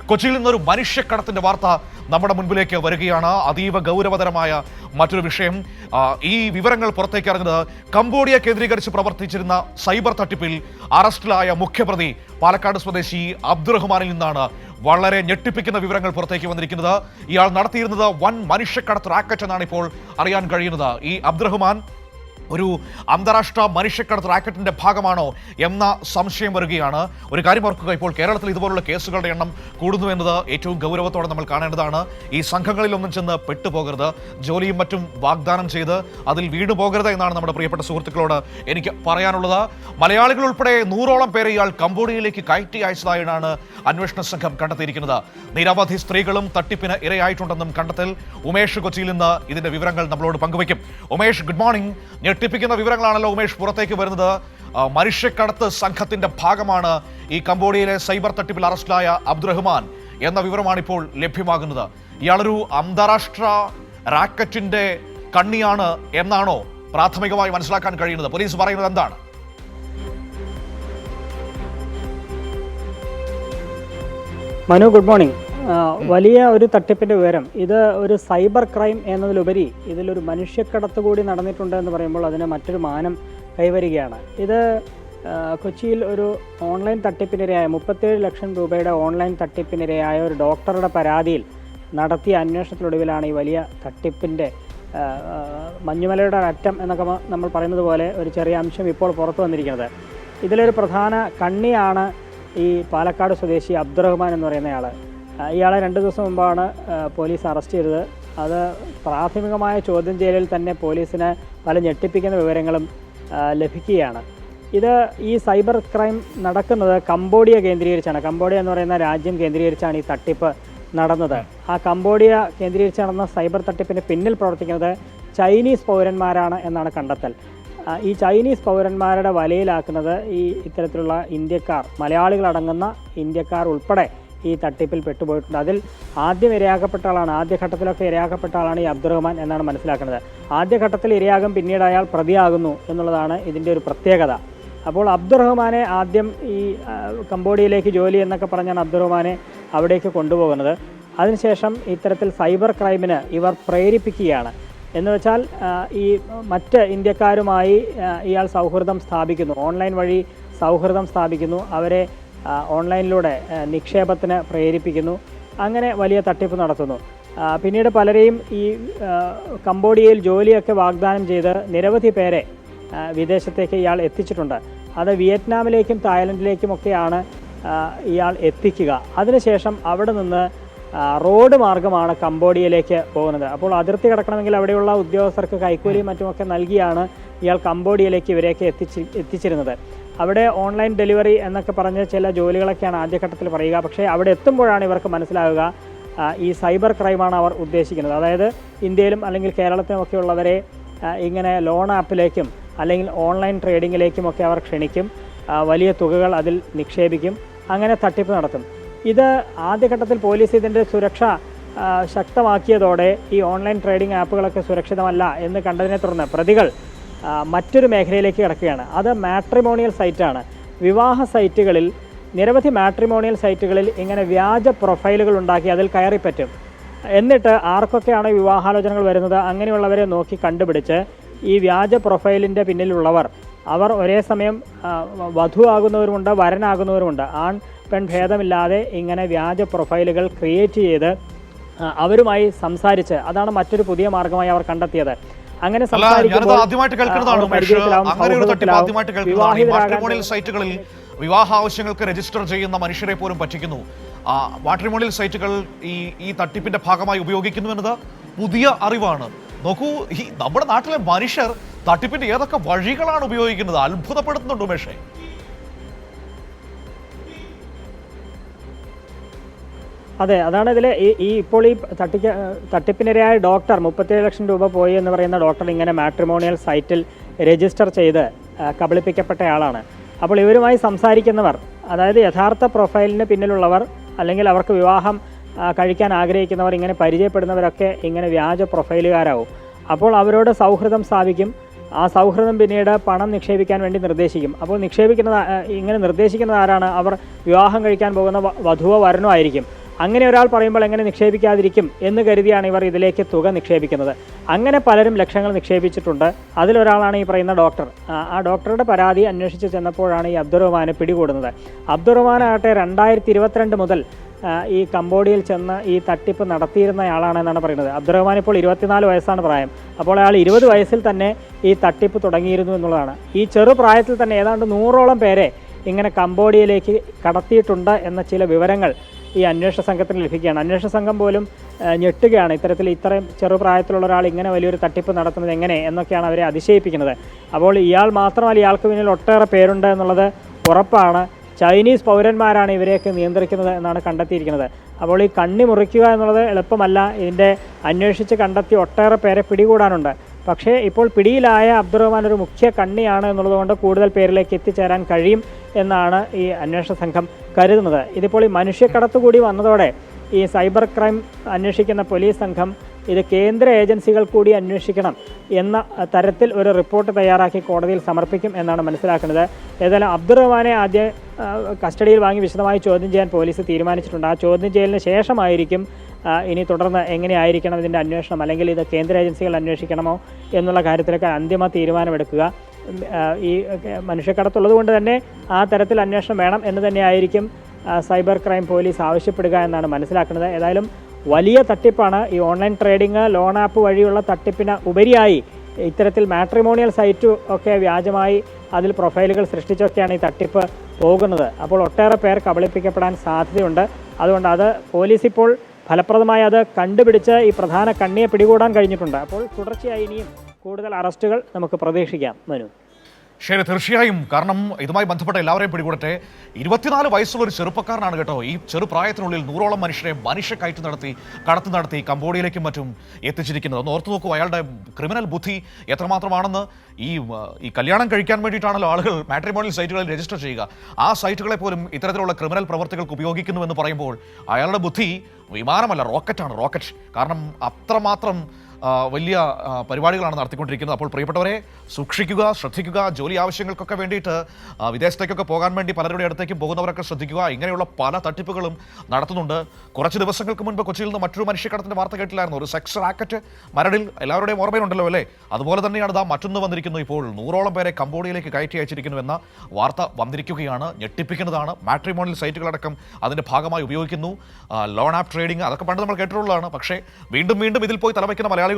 കൊച്ചിയിൽ നിന്നൊരു മനുഷ്യക്കടത്തിന്റെ വാർത്ത നമ്മുടെ മുൻപിലേക്ക് വരികയാണ്. അതീവ ഗൗരവതരമായ മറ്റൊരു വിഷയം. ഈ വിവരങ്ങൾ പുറത്തേക്ക് ഇറങ്ങുന്നത് കംബോഡിയ കേന്ദ്രീകരിച്ച് പ്രവർത്തിച്ചിരുന്ന സൈബർ തട്ടിപ്പിൽ അറസ്റ്റിലായ മുഖ്യപ്രതി പാലക്കാട് സ്വദേശി അബ്ദുറഹ്മാനിൽ നിന്നാണ്. വളരെ ഞെട്ടിപ്പിക്കുന്ന വിവരങ്ങൾ പുറത്തേക്ക് വന്നിരിക്കുന്നത്. ഇയാൾ നടത്തിയിരുന്നത് വൻ മനുഷ്യക്കടത്ത് റാക്കറ്റ് എന്നാണ് ഇപ്പോൾ അറിയാൻ കഴിയുന്നത്. ഈ അബ്ദുറഹ്മാൻ ഒരു അന്താരാഷ്ട്ര മനുഷ്യക്കടത്ത് റാക്കറ്റിന്റെ ഭാഗമാണോ എന്ന സംശയം വരികയാണ്. ഒരു കാര്യം ഓർക്കുക, ഇപ്പോൾ കേരളത്തിൽ ഇതുപോലുള്ള കേസുകളുടെ എണ്ണം കൂടുന്നു എന്നത് ഏറ്റവും ഗൗരവത്തോടെ നമ്മൾ കാണേണ്ടതാണ്. ഈ സംഘങ്ങളിലൊന്നും ചെന്ന് പെട്ടുപോകരുത്, ജോലിയും മറ്റും വാഗ്ദാനം ചെയ്ത് അതിൽ വീണു പോകരുത് എന്നാണ് നമ്മുടെ പ്രിയപ്പെട്ട സുഹൃത്തുക്കളോട് എനിക്ക് പറയാനുള്ളത്. മലയാളികൾ ഉൾപ്പെടെ 100ഓളം പേരെ ഇയാൾ കംബോഡിയയിലേക്ക് കയറ്റി അയച്ചതായാണ് അന്വേഷണ സംഘം കണ്ടെത്തിയിരിക്കുന്നത്. നിരവധി സ്ത്രീകളും തട്ടിപ്പിന് ഇരയായിട്ടുണ്ടെന്നും കണ്ടെത്തൽ. ഉമേഷ് കൊച്ചിയിൽ നിന്ന് ഇതിന്റെ വിവരങ്ങൾ നമ്മളോട് പങ്കുവയ്ക്കും. Umesh, good morning. ഞെട്ടിപ്പിക്കുന്ന വിവരങ്ങളാണല്ലോ ഉമേഷ് പുറത്തേക്ക് വരുന്നത്. മനുഷ്യക്കടത്ത് സംഘത്തിന്റെ ഭാഗമാണ് ഈ കംബോഡിയയിലെ സൈബർ തട്ടിപ്പിൽ അറസ്റ്റിലായ അബ്ദുറഹ്മാൻ എന്ന വിവരമാണ് ഇപ്പോൾ ലഭ്യമാകുന്നത്. ഇയാളൊരു അന്താരാഷ്ട്ര റാക്കറ്റിന്റെ കണ്ണിയാണ് എന്നാണോ പ്രാഥമികമായി മനസ്സിലാക്കാൻ കഴിയുന്നത്? പോലീസ് പറയുന്നത് എന്താണ്? Manu, good morning. വലിയ ഒരു തട്ടിപ്പിൻ്റെ വിവരം. ഇത് ഒരു സൈബർ ക്രൈം എന്നതിലുപരി ഇതിലൊരു മനുഷ്യക്കടത്ത് കൂടി നടന്നിട്ടുണ്ട് എന്ന് പറയുമ്പോൾ അതിന് മറ്റൊരു മാനം കൈവരികയാണ്. ഇത് കൊച്ചിയിൽ ഒരു ഓൺലൈൻ തട്ടിപ്പിനിരയായ 37 ലക്ഷം രൂപയുടെ ഓൺലൈൻ തട്ടിപ്പിനിരയായ ഒരു ഡോക്ടറുടെ പരാതിയിൽ നടത്തിയ അന്വേഷണത്തിനൊടുവിലാണ് ഈ വലിയ തട്ടിപ്പിൻ്റെ മഞ്ഞുമലയുടെ അറ്റം എന്നൊക്കെ നമ്മൾ പറയുന്നത് പോലെ ഒരു ചെറിയ അംശം ഇപ്പോൾ പുറത്തു വന്നിരിക്കുന്നത്. ഇതിലൊരു പ്രധാന കണ്ണിയാണ് ഈ പാലക്കാട് സ്വദേശി അബ്ദുറഹ്മാൻ എന്ന് പറയുന്നയാൾ. ഇയാളെ 2 ദിവസം മുമ്പാണ് പോലീസ് അറസ്റ്റ് ചെയ്തത്. അത് പ്രാഥമികമായ ചോദ്യം ചെയ്യലിൽ തന്നെ പോലീസിന് പല ഞെട്ടിപ്പിക്കുന്ന വിവരങ്ങളും ലഭിക്കുകയാണ്. ഇത് ഈ സൈബർ ക്രൈം നടക്കുന്നത് കംബോഡിയ കേന്ദ്രീകരിച്ചാണ്. കംബോഡിയ എന്ന് പറയുന്ന രാജ്യം കേന്ദ്രീകരിച്ചാണ് ഈ തട്ടിപ്പ് നടന്നത്. ആ കംബോഡിയ കേന്ദ്രീകരിച്ച് നടന്ന സൈബർ തട്ടിപ്പിന് പിന്നിൽ പ്രവർത്തിക്കുന്നത് ചൈനീസ് പൗരന്മാരാണ് എന്നാണ് കണ്ടെത്തൽ. ഈ ചൈനീസ് പൗരന്മാരുടെ വലയിലാക്കുന്നത് ഈ ഇത്തരത്തിലുള്ള ഇന്ത്യക്കാർ, മലയാളികളടങ്ങുന്ന ഇന്ത്യക്കാർ ഉൾപ്പെടെ ഈ തട്ടിപ്പിൽ പെട്ടുപോയിട്ടുണ്ട്. അതിൽ ആദ്യം ഇരയാക്കപ്പെട്ട ആളാണ്, ആദ്യഘട്ടത്തിലൊക്കെ ഇരയാക്കപ്പെട്ട ആളാണ് ഈ അബ്ദുറഹ്മാൻ എന്നാണ് മനസ്സിലാക്കുന്നത്. ആദ്യഘട്ടത്തിൽ ഇരയാകും, പിന്നീട് അയാൾ പ്രതിയാകുന്നു എന്നുള്ളതാണ് ഇതിൻ്റെ ഒരു പ്രത്യേകത. അപ്പോൾ അബ്ദുറഹ്മാനെ ആദ്യം ഈ കംബോഡിയയിലേക്ക് ജോലി എന്നൊക്കെ പറഞ്ഞാണ് അബ്ദുറഹ്മാനെ അവിടേക്ക് കൊണ്ടുപോകുന്നത്. അതിനുശേഷം ഇത്തരത്തിൽ സൈബർ ക്രൈമിന് ഇവർ പ്രേരിപ്പിക്കുകയാണ്. എന്ന് വെച്ചാൽ ഈ മറ്റ് ഇന്ത്യക്കാരുമായി ഇയാൾ സൗഹൃദം സ്ഥാപിക്കുന്നു, ഓൺലൈൻ വഴി സൗഹൃദം സ്ഥാപിക്കുന്നു, അവരെ ഓൺലൈനിലൂടെ നിക്ഷേപത്തിന് പ്രേരിപ്പിക്കുന്നു. അങ്ങനെ വലിയ തട്ടിപ്പ് നടത്തുന്നു. പിന്നീട് പലരെയും ഈ കംബോഡിയയിൽ ജോലിയൊക്കെ വാഗ്ദാനം ചെയ്ത് നിരവധി പേരെ വിദേശത്തേക്ക് ഇയാൾ എത്തിച്ചിട്ടുണ്ട്. അത് വിയറ്റ്നാമിലേക്കും തായ്ലൻഡിലേക്കുമൊക്കെയാണ് ഇയാൾ എത്തിക്കുക. അതിനുശേഷം അവിടെ നിന്ന് റോഡ് മാർഗമാണ് കംബോഡിയയിലേക്ക് പോകുന്നത്. അപ്പോൾ അതിർത്തി കടക്കണമെങ്കിൽ അവിടെയുള്ള ഉദ്യോഗസ്ഥർക്ക് കൈക്കൂലിയും മറ്റുമൊക്കെ നൽകിയാണ് ഇയാൾ കംബോഡിയയിലേക്ക് ഇവരെയൊക്കെ എത്തിച്ചിരുന്നത്. അവിടെ ഓൺലൈൻ ഡെലിവറി എന്നൊക്കെ പറഞ്ഞ് ചില ജോലികളൊക്കെയാണ് ആദ്യഘട്ടത്തിൽ പറയുക. പക്ഷേ അവിടെ എത്തുമ്പോഴാണ് ഇവർക്ക് മനസ്സിലാവുക ഈ സൈബർ ക്രൈമാണ് അവർ ഉദ്ദേശിക്കുന്നത്. അതായത് ഇന്ത്യയിലും അല്ലെങ്കിൽ കേരളത്തിലുമൊക്കെ ഉള്ളവരെ ഇങ്ങനെ ലോൺ ആപ്പിലേക്കും അല്ലെങ്കിൽ ഓൺലൈൻ ട്രേഡിങ്ങിലേക്കുമൊക്കെ അവർ ക്ഷണിക്കും, വലിയ തുകകൾ അതിൽ നിക്ഷേപിക്കും, അങ്ങനെ തട്ടിപ്പ് നടത്തും. ഇത് ആദ്യഘട്ടത്തിൽ പോലീസ് ഇതിൻ്റെ സുരക്ഷ ശക്തമാക്കിയതോടെ ഈ ഓൺലൈൻ ട്രേഡിംഗ് ആപ്പുകളൊക്കെ സുരക്ഷിതമല്ല എന്ന് കണ്ടതിനെ തുടർന്ന് പ്രതികൾ മറ്റൊരു മേഖലയിലേക്ക് കിടക്കുകയാണ്. അത് മാട്രിമോണിയൽ സൈറ്റാണ്. വിവാഹ സൈറ്റുകളിൽ, നിരവധി മാട്രിമോണിയൽ സൈറ്റുകളിൽ ഇങ്ങനെ വ്യാജ പ്രൊഫൈലുകൾ ഉണ്ടാക്കി അതിൽ കയറിപ്പറ്റും. എന്നിട്ട് ആർക്കൊക്കെയാണ് വിവാഹാലോചനകൾ വരുന്നത് അങ്ങനെയുള്ളവരെ നോക്കി കണ്ടുപിടിച്ച് ഈ വ്യാജ പ്രൊഫൈലിൻ്റെ പിന്നിലുള്ളവർ അവർ ഒരേ സമയം വധുവാകുന്നവരുമുണ്ട്, വരനാകുന്നവരുമുണ്ട്. ആൺ പെൺ ഭേദമില്ലാതെ ഇങ്ങനെ വ്യാജ പ്രൊഫൈലുകൾ ക്രിയേറ്റ് ചെയ്ത് അവരുമായി സംസാരിച്ച്, അതാണ് മറ്റൊരു പുതിയ മാർഗമായി അവർ കണ്ടെത്തിയത്. അങ്ങനെ സൈറ്റുകളിൽ വിവാഹ ആവശ്യങ്ങൾക്ക് രജിസ്റ്റർ ചെയ്യുന്ന മനുഷ്യരെ പോലും പറ്റിക്കുന്നു. മാട്രിമോണിയൽ സൈറ്റുകൾ ഈ തട്ടിപ്പിന്റെ ഭാഗമായി ഉപയോഗിക്കുന്നു എന്നത് പുതിയ അറിവാണ്. നോക്കൂ, ഈ നമ്മുടെ നാട്ടിലെ മനുഷ്യർ തട്ടിപ്പിന്റെ ഏതൊക്കെ വഴികളാണ് ഉപയോഗിക്കുന്നത്, അത്ഭുതപ്പെടുത്തുന്നുണ്ട് ഉമേഷേ. അതെ, അതാണ് ഇതിലെ ഇപ്പോൾ ഈ തട്ടിപ്പിനിരയായ ഡോക്ടർ 37 ലക്ഷം രൂപ പോയി എന്ന് പറയുന്ന ഡോക്ടർ ഇങ്ങനെ മാട്രിമോണിയൽ സൈറ്റിൽ രജിസ്റ്റർ ചെയ്ത് കബളിപ്പിക്കപ്പെട്ടയാളാണ്. അപ്പോൾ ഇവരുമായി സംസാരിക്കുന്നവർ, അതായത് യഥാർത്ഥ പ്രൊഫൈലിന് പിന്നിലുള്ളവർ അല്ലെങ്കിൽ അവർക്ക് വിവാഹം കഴിക്കാൻ ആഗ്രഹിക്കുന്നവർ, ഇങ്ങനെ പരിചയപ്പെടുന്നവരൊക്കെ ഇങ്ങനെ വ്യാജ പ്രൊഫൈലുകാരാവും. അപ്പോൾ അവരോട് സൗഹൃദം സ്ഥാപിക്കും. ആ സൗഹൃദം പിന്നീട് പണം നിക്ഷേപിക്കാൻ വേണ്ടി നിർദ്ദേശിക്കും. അപ്പോൾ ഇങ്ങനെ നിർദ്ദേശിക്കുന്നത് ആരാണ്? അവർ വിവാഹം കഴിക്കാൻ പോകുന്ന വധുവോ വരനോ ആയിരിക്കും. അങ്ങനെ ഒരാൾ പറയുമ്പോൾ എങ്ങനെ നിക്ഷേപിക്കാതിരിക്കും എന്ന് കരുതിയാണ് ഇവർ ഇതിലേക്ക് തുക നിക്ഷേപിക്കുന്നത്. അങ്ങനെ പലരും ലക്ഷങ്ങൾ നിക്ഷേപിച്ചിട്ടുണ്ട്. അതിലൊരാളാണ് ഈ പറയുന്ന ഡോക്ടർ. ആ ഡോക്ടറുടെ പരാതി അന്വേഷിച്ച് ചെന്നപ്പോഴാണ് ഈ അബ്ദുറഹ്മാനെ പിടികൂടുന്നത്. അബ്ദുറഹ്മാനാകട്ടെ 2022 മുതൽ ഈ കംബോഡിയയിൽ ചെന്ന് ഈ തട്ടിപ്പ് നടത്തിയിരുന്നയാളാണെന്നാണ് പറയുന്നത്. അബ്ദുറഹ്മാൻ ഇപ്പോൾ 24 വയസ്സാണ് പ്രായം. അപ്പോൾ അയാൾ 20 വയസ്സിൽ തന്നെ ഈ തട്ടിപ്പ് തുടങ്ങിയിരുന്നു എന്നുള്ളതാണ്. ഈ ചെറുപ്രായത്തിൽ തന്നെ ഏതാണ്ട് 100ഓളം പേരെ ഇങ്ങനെ കംബോഡിയയിലേക്ക് കടത്തിയിട്ടുണ്ട് എന്ന ചില വിവരങ്ങൾ ഈ അന്വേഷണ സംഘത്തിന് ലഭിക്കുകയാണ്. അന്വേഷണ സംഘം പോലും ഞെട്ടുകയാണ്. ഇത്രയും ചെറുപ്രായത്തിലുള്ള ഒരാൾ ഇങ്ങനെ വലിയൊരു തട്ടിപ്പ് നടത്തുന്നത് എങ്ങനെ എന്നൊക്കെയാണ് അവരെ അതിശയിപ്പിക്കുന്നത്. അപ്പോൾ ഇയാൾ മാത്രമല്ല, ഇയാൾക്ക് പിന്നിൽ ഒട്ടേറെ പേരുണ്ട് എന്നുള്ളത് ഉറപ്പാണ്. ചൈനീസ് പൗരന്മാരാണ് ഇവരെയൊക്കെ നിയന്ത്രിക്കുന്നത് എന്നാണ് കണ്ടെത്തിയിരിക്കുന്നത്. അപ്പോൾ ഈ കണ്ണി മുറിക്കുക എന്നുള്ളത് എളുപ്പമല്ല. ഇതിൻ്റെ അന്വേഷിച്ച് കണ്ടെത്തി ഒട്ടേറെ പേരെ പിടികൂടാനുണ്ട്. പക്ഷേ ഇപ്പോൾ പിടിയിലായ അബ്ദുറഹ്മാൻ ഒരു മുഖ്യ കണ്ണിയാണ് എന്നുള്ളതുകൊണ്ട് കൂടുതൽ പേരിലേക്ക് എത്തിച്ചേരാൻ കഴിയും എന്നാണ് ഈ അന്വേഷണ സംഘം കരുതുന്നത്. ഇതിപ്പോൾ ഈ മനുഷ്യക്കടത്ത് കൂടി വന്നതോടെ ഈ സൈബർ ക്രൈം അന്വേഷിക്കുന്ന പോലീസ് സംഘം ഇത് കേന്ദ്ര ഏജൻസികൾ കൂടി അന്വേഷിക്കണം എന്ന തരത്തിൽ ഒരു റിപ്പോർട്ട് തയ്യാറാക്കി കോടതിയിൽ സമർപ്പിക്കും എന്നാണ് മനസ്സിലാക്കുന്നത്. ഏതായാലും അബ്ദുറഹ്മാനെ ആദ്യം കസ്റ്റഡിയിൽ വാങ്ങി വിശദമായി ചോദ്യം ചെയ്യാൻ പോലീസ് തീരുമാനിച്ചിട്ടുണ്ട്. ആ ചോദ്യം ചെയ്യലിന് ശേഷമായിരിക്കും ഇനി തുടർന്ന് എങ്ങനെയായിരിക്കണം ഇതിൻ്റെ അന്വേഷണം, അല്ലെങ്കിൽ ഇത് കേന്ദ്ര ഏജൻസികൾ അന്വേഷിക്കണമോ എന്നുള്ള കാര്യത്തിലൊക്കെ അന്തിമ തീരുമാനമെടുക്കുക. ഈ മനുഷ്യക്കടത്തുള്ളത് കൊണ്ട് തന്നെ ആ തരത്തിൽ അന്വേഷണം വേണം എന്ന് തന്നെയായിരിക്കും സൈബർ ക്രൈം പോലീസ് ആവശ്യപ്പെടുക എന്നാണ് മനസ്സിലാക്കുന്നത്. ഏതായാലും വലിയ തട്ടിപ്പാണ് ഈ ഓൺലൈൻ ട്രേഡിംഗ്, ലോൺ ആപ്പ് വഴിയുള്ള തട്ടിപ്പിന് ഉപരിയായി ഇത്തരത്തിൽ മാട്രിമോണിയൽ സൈറ്റ് ഒക്കെ വ്യാജമായി അതിൽ പ്രൊഫൈലുകൾ സൃഷ്ടിച്ചൊക്കെയാണ് ഈ തട്ടിപ്പ് പോകുന്നത്. അപ്പോൾ ഒട്ടേറെ പേർ കബളിപ്പിക്കപ്പെടാൻ സാധ്യതയുണ്ട്. അതുകൊണ്ട് അത് പോലീസ് ഇപ്പോൾ ഫലപ്രദമായി അത് കണ്ടുപിടിച്ച് ഈ പ്രധാന കണ്ണിയെ പിടികൂടാൻ കഴിഞ്ഞിട്ടുണ്ട്. അപ്പോൾ തുടർച്ചയായി ഇനിയും കൂടുതൽ അറസ്റ്റുകൾ നമുക്ക് പ്രതീക്ഷിക്കാം. മനു. ശരി, തീർച്ചയായും. കാരണം ഇതുമായി ബന്ധപ്പെട്ട എല്ലാവരെയും പിടികൂടട്ടെ. 24 വയസ്സുള്ള ഒരു ചെറുപ്പക്കാരനാണ് കേട്ടോ. ഈ ചെറുപ്രായത്തിനുള്ളിൽ 100ഓളം മനുഷ്യരെ കടത്തു നടത്തി കംബോഡിയയിലേക്കും മറ്റും എത്തിച്ചിരിക്കുന്നത്. ഒന്ന് ഓർത്തു നോക്കൂ, അയാളുടെ ക്രിമിനൽ ബുദ്ധി എത്രമാത്രമാണെന്ന്. ഈ കല്യാണം കഴിക്കാൻ വേണ്ടിയിട്ടാണല്ലോ ആളുകൾ മാട്രിമോണിയൽ സൈറ്റുകളിൽ രജിസ്റ്റർ ചെയ്യുക. ആ സൈറ്റുകളെ പോലും ഇത്തരത്തിലുള്ള ക്രിമിനൽ പ്രവർത്തികൾക്ക് ഉപയോഗിക്കുന്നുവെന്ന് പറയുമ്പോൾ അയാളുടെ ബുദ്ധി വിമാനമല്ല, റോക്കറ്റാണ്, റോക്കറ്റ്. കാരണം അത്രമാത്രം വലിയ പരിപാടികളാണ് നടത്തിക്കൊണ്ടിരിക്കുന്നത്. അപ്പോൾ പ്രിയപ്പെട്ടവരെ, സൂക്ഷിക്കുക, ശ്രദ്ധിക്കുക. ജോലി ആവശ്യങ്ങൾക്കൊക്കെ വേണ്ടിയിട്ട് വിദേശത്തേക്കൊക്കെ പോകാൻ വേണ്ടി പലരുടെ അടുത്തേക്കും പോകുന്നവരൊക്കെ ശ്രദ്ധിക്കുക. ഇങ്ങനെയുള്ള പല തട്ടിപ്പുകളും നടത്തുന്നുണ്ട്. കുറച്ച് ദിവസങ്ങൾക്ക് മുൻപ് കൊച്ചിയിൽ നിന്ന് മറ്റൊരു മനുഷ്യക്കടത്തിൻ്റെ വാർത്ത കേട്ടില്ലായിരുന്നു. ഒരു സെക്സ് റാക്കറ്റ് മരടിൽ എല്ലാവരുടെയും ഓർമ്മയിലുണ്ടല്ലോ അല്ലേ? അതുപോലെ തന്നെയാണ് ഇതാ മറ്റൊന്ന് വന്നിരിക്കുന്നു. ഇപ്പോൾ 100ഓളം പേരെ കംബോഡിയയിലേക്ക് കയറ്റി അയച്ചിരിക്കുന്നു എന്ന വാർത്ത വന്നിരിക്കുകയാണ്. ഞെട്ടിപ്പിക്കുന്നതാണ്. മാട്രിമോണിയൽ സൈറ്റുകളടക്കം അതിൻ്റെ ഭാഗമായി ഉപയോഗിക്കുന്നു. ലോൺ ആപ്പ് ട്രേഡിംഗ് അതൊക്കെ പണ്ട് നമ്മൾ കേട്ടിട്ടുള്ളതാണ്. പക്ഷേ വീണ്ടും ഇതിൽ പോയി തലവയ്ക്കുന്ന മലയാളികളുണ്ട്.